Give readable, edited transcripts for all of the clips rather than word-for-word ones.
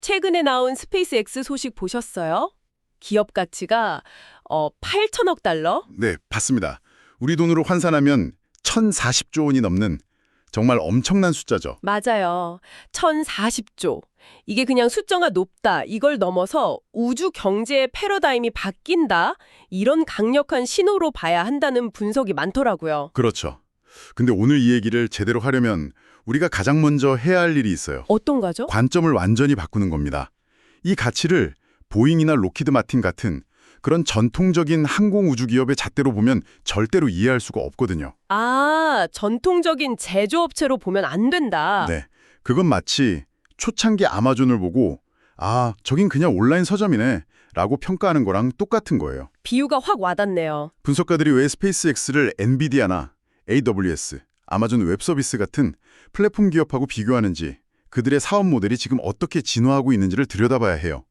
최근에 나온 스페이스X 소식 보셨어요? 기업 가치가 8천억 달러? 네, 봤습니다. 우리 돈으로 환산하면 1,040조 원이 넘는 정말 엄청난 숫자죠. 맞아요. 1,040조. 이게 그냥 숫자가 높다. 이걸 넘어서 우주 경제의 패러다임이 바뀐다. 이런 강력한 신호로 봐야 한다는 분석이 많더라고요. 그렇죠. 근데 오늘 이 얘기를 제대로 하려면 우리가 가장 먼저 해야 할 일이 있어요. 어떤 거죠? 관점을 완전히 바꾸는 겁니다. 이 가치를 보잉이나 로키드 마틴 같은 그런 전통적인 항공우주 기업의 잣대로 보면 절대로 이해할 수가 없거든요. 전통적인 제조업체로 보면 안 된다. 네, 그건 마치 초창기 아마존을 보고 저긴 그냥 온라인 서점이네 라고 평가하는 거랑 똑같은 거예요. 비유가 확 와닿네요. 분석가들이 왜 스페이스X를 엔비디아나 AWS, 아마존 웹서비스 같은 플랫폼 기업하고 비교하는지, 그들의 사업 모델이 지금 어떻게 진화하고 있는지를 들여다봐야 해요.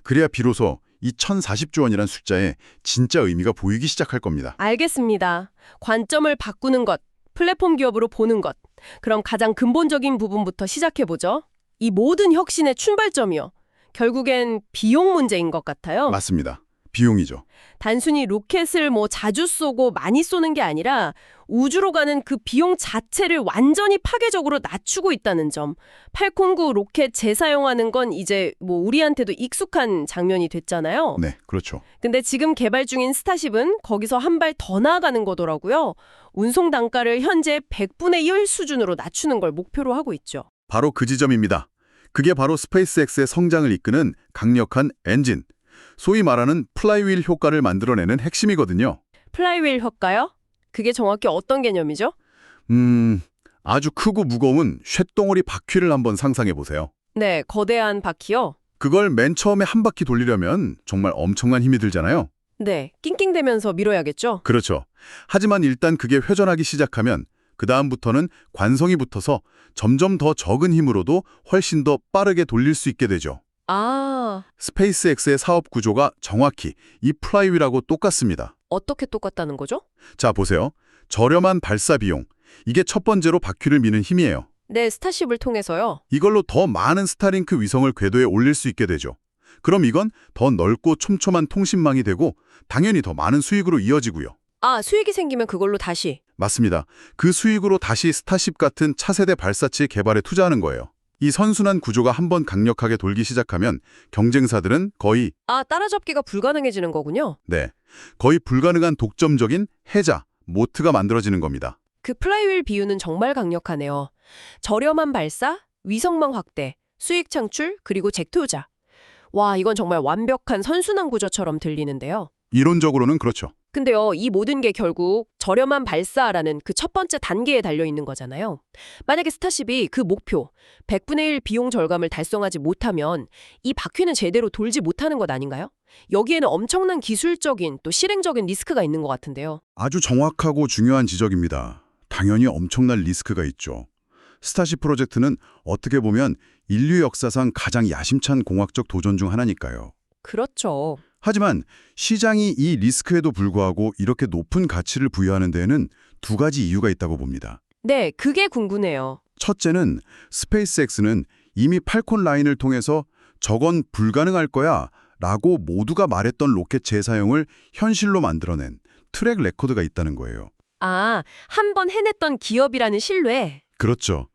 그래야 비로소 이 1,040조 원이란 숫자에 진짜 의미가 보이기 시작할 겁니다. 알겠습니다. 관점을 바꾸는 것, 플랫폼 기업으로 보는 것. 그럼 가장 근본적인 부분부터 시작해보죠. 이 모든 혁신의 출발점이요. 결국엔 비용 문제인 것 같아요. 맞습니다. 비용이죠. 단순히 로켓을 자주 쏘고 많이 쏘는 게 아니라 우주로 가는 그 비용 자체를 완전히 파괴적으로 낮추고 있다는 점. 팔콘 9 로켓 재사용하는 건 이제 우리한테도 익숙한 장면이 됐잖아요. 네, 그렇죠. 근데 지금 개발 중인 스타쉽은 거기서 한 발 더 나아가는 거더라고요. 운송 단가를 현재 100분의 1 수준으로 낮추는 걸 목표로 하고 있죠. 바로 그 지점입니다. 그게 바로 스페이스X의 성장을 이끄는 강력한 엔진, 소위 말하는 플라이휠 효과를 만들어내는 핵심이거든요. 플라이휠 효과요? 그게 정확히 어떤 개념이죠? 아주 크고 무거운 쇳덩어리 바퀴를 한번 상상해 보세요. 네, 거대한 바퀴요. 그걸 맨 처음에 한 바퀴 돌리려면 정말 엄청난 힘이 들잖아요. 네, 낑낑대면서 밀어야겠죠? 그렇죠. 하지만 일단 그게 회전하기 시작하면 그 다음부터는 관성이 붙어서 점점 더 적은 힘으로도 훨씬 더 빠르게 돌릴 수 있게 되죠. 스페이스X의 사업 구조가 정확히 이 플라이휠하고 똑같습니다. 어떻게 똑같다는 거죠? 자, 보세요. 저렴한 발사 비용. 이게 첫 번째로 바퀴를 미는 힘이에요. 네, 스타쉽을 통해서요. 이걸로 더 많은 스타링크 위성을 궤도에 올릴 수 있게 되죠. 그럼 이건 더 넓고 촘촘한 통신망이 되고 당연히 더 많은 수익으로 이어지고요. 수익이 생기면 그걸로 다시. 맞습니다. 그 수익으로 다시 스타쉽 같은 차세대 발사체 개발에 투자하는 거예요. 이 선순환 구조가 한번 강력하게 돌기 시작하면 경쟁사들은 거의 따라잡기가 불가능해지는 거군요. 네, 거의 불가능한 독점적인 해자, 모트가 만들어지는 겁니다. 그 플라이휠 비유는 정말 강력하네요. 저렴한 발사, 위성망 확대, 수익 창출, 그리고 잭투자. 와, 이건 정말 완벽한 선순환 구조처럼 들리는데요. 이론적으로는 그렇죠. 근데요, 이 모든 게 결국 저렴한 발사라는 그 첫 번째 단계에 달려있는 거잖아요. 만약에 스타쉽이 그 목표, 100분의 1 비용 절감을 달성하지 못하면 이 바퀴는 제대로 돌지 못하는 것 아닌가요? 여기에는 엄청난 기술적인 또 실행적인 리스크가 있는 것 같은데요. 아주 정확하고 중요한 지적입니다. 당연히 엄청난 리스크가 있죠. 스타쉽 프로젝트는 어떻게 보면 인류 역사상 가장 야심찬 공학적 도전 중 하나니까요. 그렇죠. 하지만 시장이 이 리스크에도 불구하고 이렇게 높은 가치를 부여하는 데에는 두 가지 이유가 있다고 봅니다. 네, 그게 궁금해요. 첫째는 스페이스X는 이미 팔콘 라인을 통해서 저건 불가능할 거야 라고 모두가 말했던 로켓 재사용을 현실로 만들어낸 트랙 레코드가 있다는 거예요. 한 번 해냈던 기업이라는 신뢰. 그렇죠.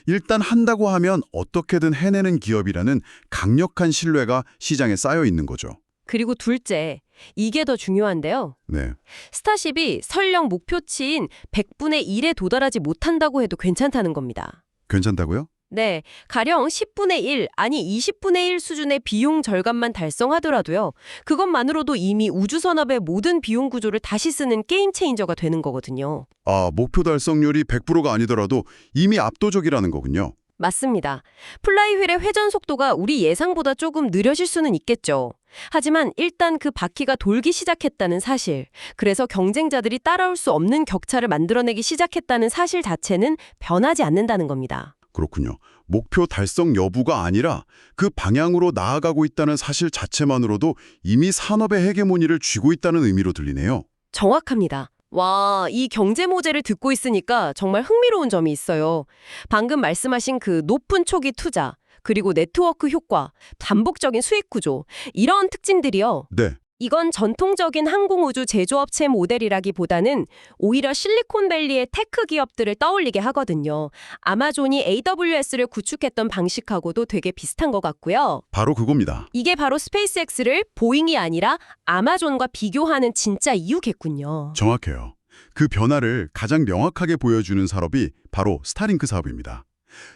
일단 한다고 하면 어떻게든 해내는 기업이라는 강력한 신뢰가 시장에 쌓여 있는 거죠. 그리고 둘째, 이게 더 중요한데요. 네. 스타쉽이 설령 목표치인 100분의 1에 도달하지 못한다고 해도 괜찮다는 겁니다. 괜찮다고요? 네, 가령 10분의 1, 아니 20분의 1 수준의 비용 절감만 달성하더라도요. 그것만으로도 이미 우주선업의 모든 비용 구조를 다시 쓰는 게임 체인저가 되는 거거든요. 목표 달성률이 100%가 아니더라도 이미 압도적이라는 거군요. 맞습니다. 플라이휠의 회전 속도가 우리 예상보다 조금 느려질 수는 있겠죠. 하지만 일단 그 바퀴가 돌기 시작했다는 사실, 그래서 경쟁자들이 따라올 수 없는 격차를 만들어내기 시작했다는 사실 자체는 변하지 않는다는 겁니다. 그렇군요. 목표 달성 여부가 아니라 그 방향으로 나아가고 있다는 사실 자체만으로도 이미 산업의 헤게모니를 쥐고 있다는 의미로 들리네요. 정확합니다. 와, 이 경제 모델을 듣고 있으니까 정말 흥미로운 점이 있어요. 방금 말씀하신 그 높은 초기 투자, 그리고 네트워크 효과, 반복적인 수익 구조, 이런 특징들이요. 네. 이건 전통적인 항공우주 제조업체 모델이라기보다는 오히려 실리콘밸리의 테크 기업들을 떠올리게 하거든요. 아마존이 AWS를 구축했던 방식하고도 되게 비슷한 것 같고요. 바로 그겁니다. 이게 바로 스페이스X를 보잉이 아니라 아마존과 비교하는 진짜 이유겠군요. 정확해요. 그 변화를 가장 명확하게 보여주는 산업이 바로 스타링크 사업입니다.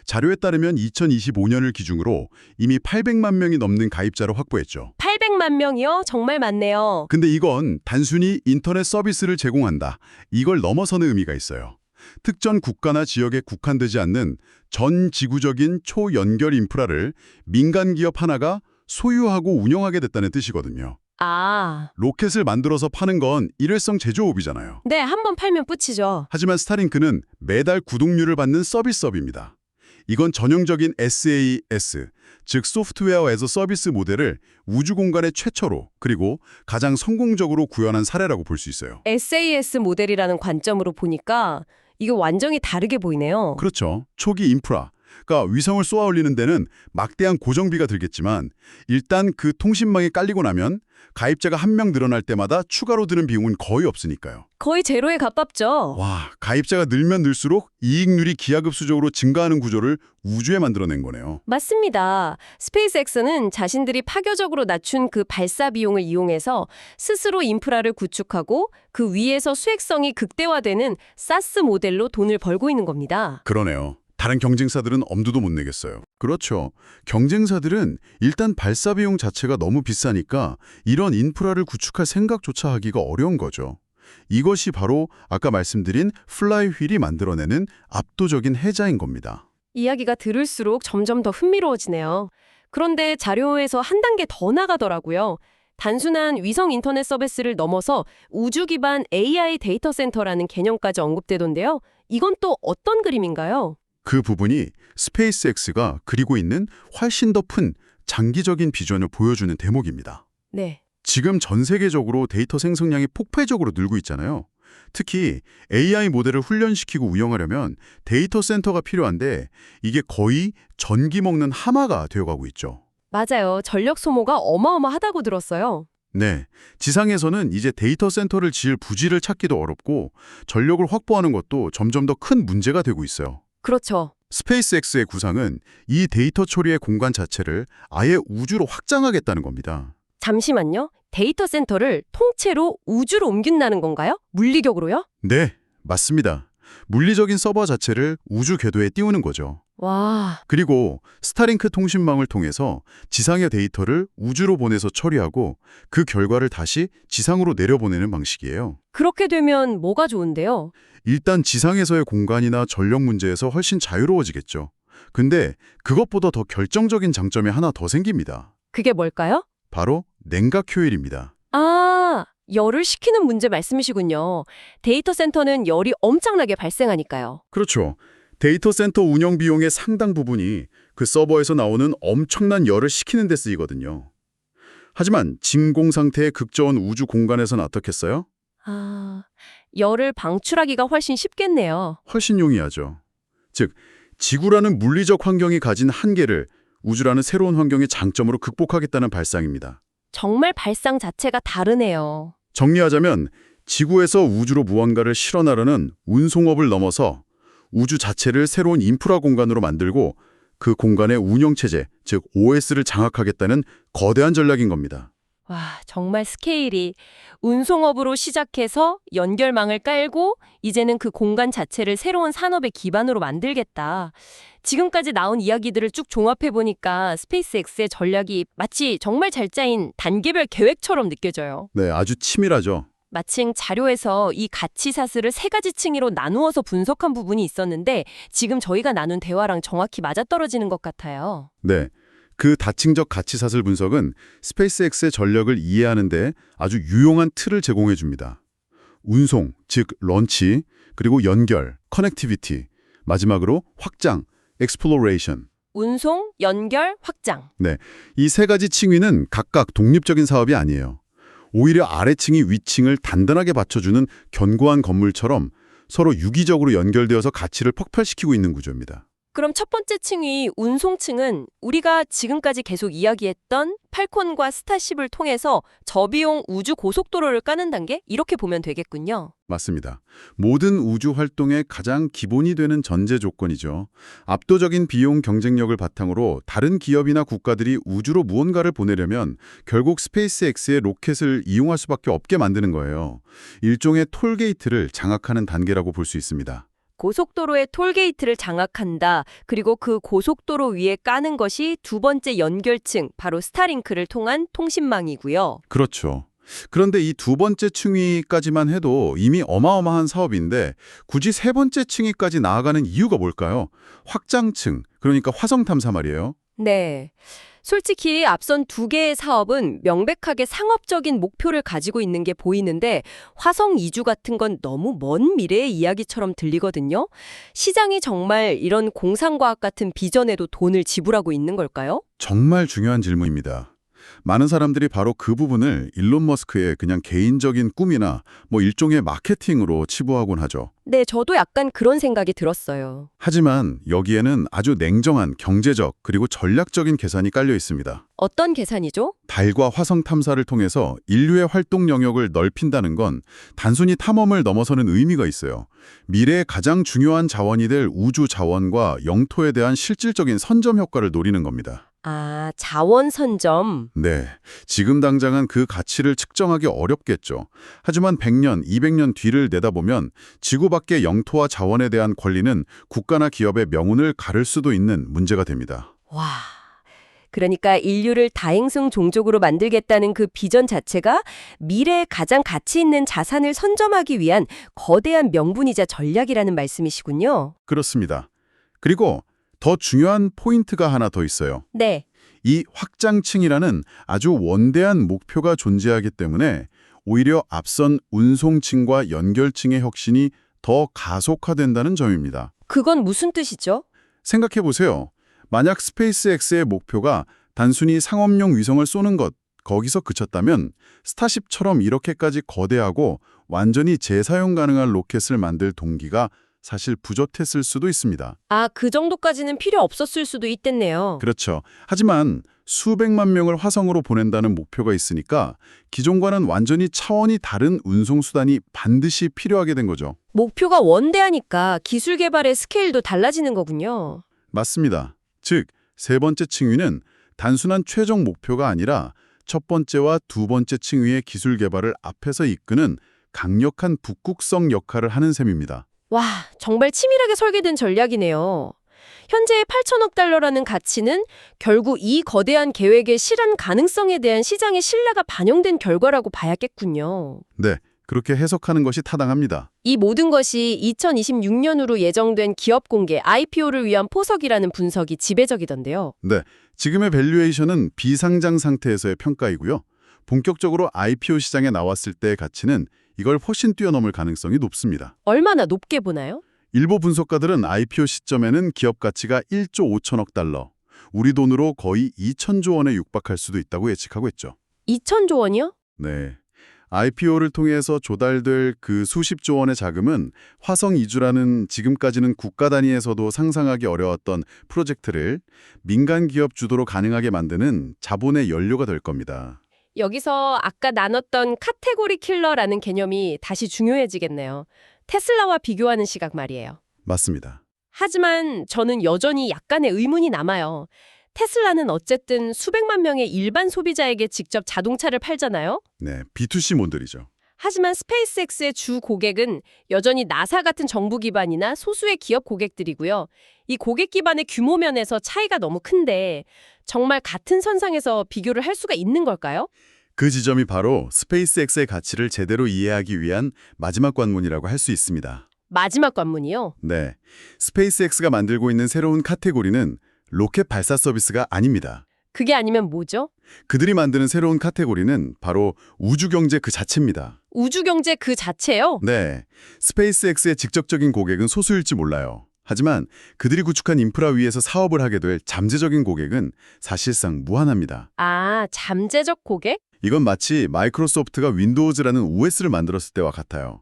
자료에 따르면 2025년을 기준으로 이미 800만 명이 넘는 가입자를 확보했죠. 800만 명이요? 정말 많네요. 근데 이건 단순히 인터넷 서비스를 제공한다. 이걸 넘어서는 의미가 있어요. 특정 국가나 지역에 국한되지 않는 전 지구적인 초연결 인프라를 민간 기업 하나가 소유하고 운영하게 됐다는 뜻이거든요. 아, 로켓을 만들어서 파는 건 일회성 제조업이잖아요. 네, 한번 팔면 끝이죠. 하지만 스타링크는 매달 구독료를 받는 서비스업입니다. 이건 전형적인 SaaS, 즉 소프트웨어 에서 서비스 모델을 우주 공간에 최초로 그리고 가장 성공적으로 구현한 사례라고 볼 수 있어요. SAS 모델이라는 관점으로 보니까 이게 완전히 다르게 보이네요. 그렇죠. 초기 인프라, 그러니까 위성을 쏘아 올리는 데는 막대한 고정비가 들겠지만 일단 그 통신망이 깔리고 나면 가입자가 한 명 늘어날 때마다 추가로 드는 비용은 거의 없으니까요. 거의 제로에 가깝죠. 와, 가입자가 늘면 늘수록 이익률이 기하급수적으로 증가하는 구조를 우주에 만들어낸 거네요. 맞습니다. 스페이스X는 자신들이 파격적으로 낮춘 그 발사 비용을 이용해서 스스로 인프라를 구축하고 그 위에서 수익성이 극대화되는 사스 모델로 돈을 벌고 있는 겁니다. 그러네요. 다른 경쟁사들은 엄두도 못 내겠어요. 그렇죠. 경쟁사들은 일단 발사 비용 자체가 너무 비싸니까 이런 인프라를 구축할 생각조차 하기가 어려운 거죠. 이것이 바로 아까 말씀드린 플라이휠이 만들어내는 압도적인 혜자인 겁니다. 이야기가 들을수록 점점 더 흥미로워지네요. 그런데 자료에서 한 단계 더 나가더라고요. 단순한 위성 인터넷 서비스를 넘어서 우주 기반 AI 데이터 센터라는 개념까지 언급되던데요. 이건 또 어떤 그림인가요? 그 부분이 스페이스X가 그리고 있는 훨씬 더 큰 장기적인 비전을 보여주는 대목입니다. 네. 지금 전 세계적으로 데이터 생성량이 폭발적으로 늘고 있잖아요. 특히 AI 모델을 훈련시키고 운영하려면 데이터 센터가 필요한데 이게 거의 전기 먹는 하마가 되어가고 있죠. 맞아요. 전력 소모가 어마어마하다고 들었어요. 네, 지상에서는 이제 데이터 센터를 지을 부지를 찾기도 어렵고 전력을 확보하는 것도 점점 더 큰 문제가 되고 있어요. 그렇죠. 스페이스X의 구상은 이 데이터 처리의 공간 자체를 아예 우주로 확장하겠다는 겁니다. 잠시만요. 데이터 센터를 통째로 우주로 옮긴다는 건가요? 물리력으로요? 네, 맞습니다. 물리적인 서버 자체를 우주 궤도에 띄우는 거죠. 와, 그리고 스타링크 통신망을 통해서 지상의 데이터를 우주로 보내서 처리하고 그 결과를 다시 지상으로 내려보내는 방식이에요. 그렇게 되면 뭐가 좋은데요? 일단 지상에서의 공간이나 전력 문제에서 훨씬 자유로워지겠죠. 근데 그것보다 더 결정적인 장점이 하나 더 생깁니다. 그게 뭘까요? 바로 냉각 효율입니다. 아, 열을 식히는 문제 말씀이시군요. 데이터 센터는 열이 엄청나게 발생하니까요. 그렇죠. 데이터 센터 운영 비용의 상당 부분이 그 서버에서 나오는 엄청난 열을 식히는 데 쓰이거든요. 하지만 진공 상태의 극저온 우주 공간에서는 어떻겠어요? 아, 열을 방출하기가 훨씬 쉽겠네요. 훨씬 용이하죠. 즉, 지구라는 물리적 환경이 가진 한계를 우주라는 새로운 환경의 장점으로 극복하겠다는 발상입니다. 정말 발상 자체가 다르네요. 정리하자면 지구에서 우주로 무언가를 실어나르는 운송업을 넘어서 우주 자체를 새로운 인프라 공간으로 만들고 그 공간의 운영체제, 즉 OS를 장악하겠다는 거대한 전략인 겁니다. 와, 정말 스케일이 운송업으로 시작해서 연결망을 깔고 이제는 그 공간 자체를 새로운 산업의 기반으로 만들겠다. 지금까지 나온 이야기들을 쭉 종합해보니까 스페이스X의 전략이 마치 정말 잘 짜인 단계별 계획처럼 느껴져요. 네, 아주 치밀하죠. 마침 자료에서 이 가치 사슬을 세 가지 층위로 나누어서 분석한 부분이 있었는데 지금 저희가 나눈 대화랑 정확히 맞아떨어지는 것 같아요. 네, 그 다층적 가치사슬 분석은 스페이스X의 전력을 이해하는 데 아주 유용한 틀을 제공해 줍니다. 운송, 즉 런치, 그리고 연결, 커넥티비티, 마지막으로 확장, exploration. 운송, 연결, 확장. 네, 이 세 가지 층위는 각각 독립적인 사업이 아니에요. 오히려 아래층이 위층을 단단하게 받쳐주는 견고한 건물처럼 서로 유기적으로 연결되어서 가치를 폭발시키고 있는 구조입니다. 그럼 첫 번째 층이 운송층은 우리가 지금까지 계속 이야기했던 팔콘과 스타쉽을 통해서 저비용 우주 고속도로를 까는 단계? 이렇게 보면 되겠군요. 맞습니다. 모든 우주 활동의 가장 기본이 되는 전제 조건이죠. 압도적인 비용 경쟁력을 바탕으로 다른 기업이나 국가들이 우주로 무언가를 보내려면 결국 스페이스X의 로켓을 이용할 수밖에 없게 만드는 거예요. 일종의 톨게이트를 장악하는 단계라고 볼 수 있습니다. 고속도로의 톨게이트를 장악한다. 그리고 그 고속도로 위에 까는 것이 두 번째 연결층, 바로 스타링크를 통한 통신망이고요. 그렇죠. 그런데 이 두 번째 층위까지만 해도 이미 어마어마한 사업인데 굳이 세 번째 층위까지 나아가는 이유가 뭘까요? 확장층, 그러니까 화성 탐사 말이에요. 네. 솔직히 앞선 두 개의 사업은 명백하게 상업적인 목표를 가지고 있는 게 보이는데 화성 이주 같은 건 너무 먼 미래의 이야기처럼 들리거든요. 시장이 정말 이런 공상과학 같은 비전에도 돈을 지불하고 있는 걸까요? 정말 중요한 질문입니다. 많은 사람들이 바로 그 부분을 일론 머스크의 그냥 개인적인 꿈이나 일종의 마케팅으로 치부하곤 하죠. 네, 저도 약간 그런 생각이 들었어요. 하지만 여기에는 아주 냉정한 경제적 그리고 전략적인 계산이 깔려 있습니다. 어떤 계산이죠? 달과 화성 탐사를 통해서 인류의 활동 영역을 넓힌다는 건 단순히 탐험을 넘어서는 의미가 있어요. 미래의 가장 중요한 자원이 될 우주 자원과 영토에 대한 실질적인 선점 효과를 노리는 겁니다. 아, 자원 선점. 네, 지금 당장은 그 가치를 측정하기 어렵겠죠. 하지만 100년, 200년 뒤를 내다보면 지구 밖의 영토와 자원에 대한 권리는 국가나 기업의 명운을 가를 수도 있는 문제가 됩니다. 와. 그러니까 인류를 다행성 종족으로 만들겠다는 그 비전 자체가 미래에 가장 가치 있는 자산을 선점하기 위한 거대한 명분이자 전략이라는 말씀이시군요. 그렇습니다. 그리고 더 중요한 포인트가 하나 더 있어요. 네. 이 확장층이라는 아주 원대한 목표가 존재하기 때문에 오히려 앞선 운송층과 연결층의 혁신이 더 가속화된다는 점입니다. 그건 무슨 뜻이죠? 생각해 보세요. 만약 스페이스X의 목표가 단순히 상업용 위성을 쏘는 것, 거기서 그쳤다면 스타쉽처럼 이렇게까지 거대하고 완전히 재사용 가능한 로켓을 만들 동기가 사실 부족했을 수도 있습니다. 아, 그 정도까지는 필요 없었을 수도 있겠네요. 그렇죠. 하지만 수백만 명을 화성으로 보낸다는 목표가 있으니까 기존과는 완전히 차원이 다른 운송수단이 반드시 필요하게 된 거죠. 목표가 원대하니까 기술 개발의 스케일도 달라지는 거군요. 맞습니다. 즉, 세 번째 층위는 단순한 최종 목표가 아니라 첫 번째와 두 번째 층위의 기술 개발을 앞에서 이끄는 강력한 북극성 역할을 하는 셈입니다. 와, 정말 치밀하게 설계된 전략이네요. 현재의 8천억 달러라는 가치는 결국 이 거대한 계획의 실현 가능성에 대한 시장의 신뢰가 반영된 결과라고 봐야겠군요. 네, 그렇게 해석하는 것이 타당합니다. 이 모든 것이 2026년으로 예정된 기업 공개 IPO를 위한 포석이라는 분석이 지배적이던데요. 네, 지금의 밸류에이션은 비상장 상태에서의 평가이고요. 본격적으로 IPO 시장에 나왔을 때의 가치는 이걸 훨씬 뛰어넘을 가능성이 높습니다. 얼마나 높게 보나요? 일부 분석가들은 IPO 시점에는 기업 가치가 1조 5천억 달러, 우리 돈으로 거의 2천조 원에 육박할 수도 있다고 예측하고 있죠. 2천조 원이요? 네. IPO를 통해서 조달될 그 수십조 원의 자금은 화성 이주라는 지금까지는 국가 단위에서도 상상하기 어려웠던 프로젝트를 민간 기업 주도로 가능하게 만드는 자본의 연료가 될 겁니다. 여기서 아까 나눴던 카테고리 킬러라는 개념이 다시 중요해지겠네요. 테슬라와 비교하는 시각 말이에요. 맞습니다. 하지만 저는 여전히 약간의 의문이 남아요. 테슬라는 어쨌든 수백만 명의 일반 소비자에게 직접 자동차를 팔잖아요. 네, B2C 모델이죠. 하지만 스페이스X의 주 고객은 여전히 나사 같은 정부 기반이나 소수의 기업 고객들이고요. 이 고객 기반의 규모 면에서 차이가 너무 큰데 정말 같은 선상에서 비교를 할 수가 있는 걸까요? 그 지점이 바로 스페이스X의 가치를 제대로 이해하기 위한 마지막 관문이라고 할 수 있습니다. 마지막 관문이요? 네, 스페이스X가 만들고 있는 새로운 카테고리는 로켓 발사 서비스가 아닙니다. 그게 아니면 뭐죠? 그들이 만드는 새로운 카테고리는 바로 우주경제 그 자체입니다. 우주경제 그 자체요? 네, 스페이스X의 직접적인 고객은 소수일지 몰라요. 하지만 그들이 구축한 인프라 위에서 사업을 하게 될 잠재적인 고객은 사실상 무한합니다. 아, 잠재적 고객? 이건 마치 마이크로소프트가 윈도우즈라는 OS를 만들었을 때와 같아요.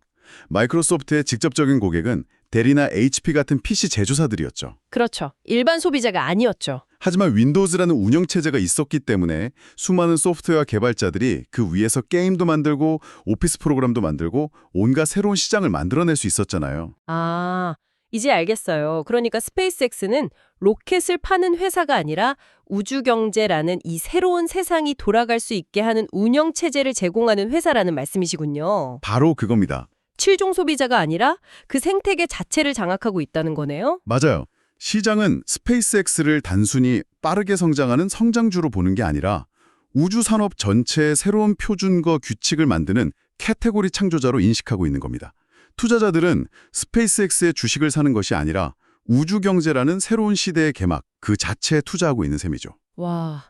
마이크로소프트의 직접적인 고객은 델이나 HP 같은 PC 제조사들이었죠. 그렇죠. 일반 소비자가 아니었죠. 하지만 윈도우즈라는 운영체제가 있었기 때문에 수많은 소프트웨어 개발자들이 그 위에서 게임도 만들고 오피스 프로그램도 만들고 온갖 새로운 시장을 만들어낼 수 있었잖아요. 아, 이제 알겠어요. 그러니까 스페이스X는 로켓을 파는 회사가 아니라 우주경제라는 이 새로운 세상이 돌아갈 수 있게 하는 운영체제를 제공하는 회사라는 말씀이시군요. 바로 그겁니다. 실종 소비자가 아니라 그 생태계 자체를 장악하고 있다는 거네요. 맞아요. 시장은 스페이스X를 단순히 빠르게 성장하는 성장주로 보는 게 아니라 우주 산업 전체의 새로운 표준과 규칙을 만드는 카테고리 창조자로 인식하고 있는 겁니다. 투자자들은 스페이스X의 주식을 사는 것이 아니라 우주 경제라는 새로운 시대의 개막 그 자체에 투자하고 있는 셈이죠. 와,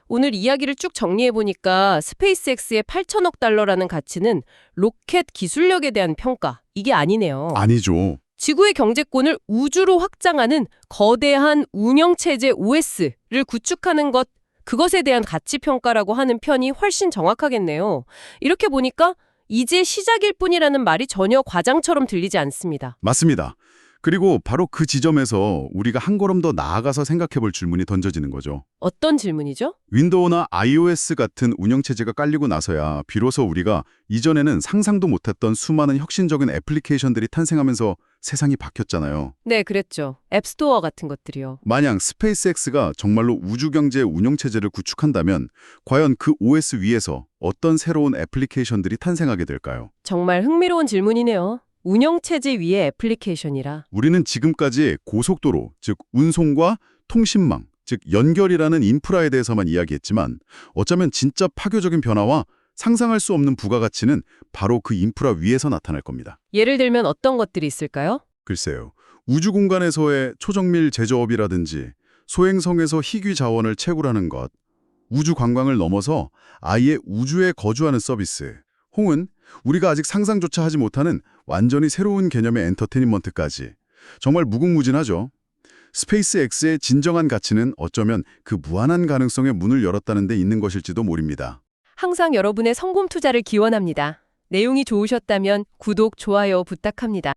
오늘 이야기를 쭉 정리해보니까 스페이스X의 8천억 달러라는 가치는 로켓 기술력에 대한 평가, 이게 아니네요. 아니죠. 지구의 경제권을 우주로 확장하는 거대한 운영체제 OS를 구축하는 것, 그것에 대한 가치평가라고 하는 편이 훨씬 정확하겠네요. 이렇게 보니까 이제 시작일 뿐이라는 말이 전혀 과장처럼 들리지 않습니다. 맞습니다. 그리고 바로 그 지점에서 우리가 한 걸음 더 나아가서 생각해 볼 질문이 던져지는 거죠. 어떤 질문이죠? 윈도우나 iOS 같은 운영체제가 깔리고 나서야 비로소 우리가 이전에는 상상도 못했던 수많은 혁신적인 애플리케이션들이 탄생하면서 세상이 바뀌었잖아요. 네, 그랬죠. 앱스토어 같은 것들이요. 만약 스페이스X가 정말로 우주경제의 운영체제를 구축한다면 과연 그 OS 위에서 어떤 새로운 애플리케이션들이 탄생하게 될까요? 정말 흥미로운 질문이네요. 운영체제 위의 애플리케이션이라. 우리는 지금까지 고속도로, 즉 운송과 통신망, 즉 연결이라는 인프라에 대해서만 이야기했지만 어쩌면 진짜 파괴적인 변화와 상상할 수 없는 부가가치는 바로 그 인프라 위에서 나타날 겁니다. 예를 들면 어떤 것들이 있을까요? 글쎄요. 우주 공간에서의 초정밀 제조업이라든지 소행성에서 희귀 자원을 채굴하는 것, 우주 관광을 넘어서 아예 우주에 거주하는 서비스, 혹은 우리가 아직 상상조차 하지 못하는 완전히 새로운 개념의 엔터테인먼트까지 정말 무궁무진하죠. 스페이스X의 진정한 가치는 어쩌면 그 무한한 가능성의 문을 열었다는 데 있는 것일지도 모릅니다. 항상 여러분의 성공 투자를 기원합니다. 내용이 좋으셨다면 구독, 좋아요 부탁합니다.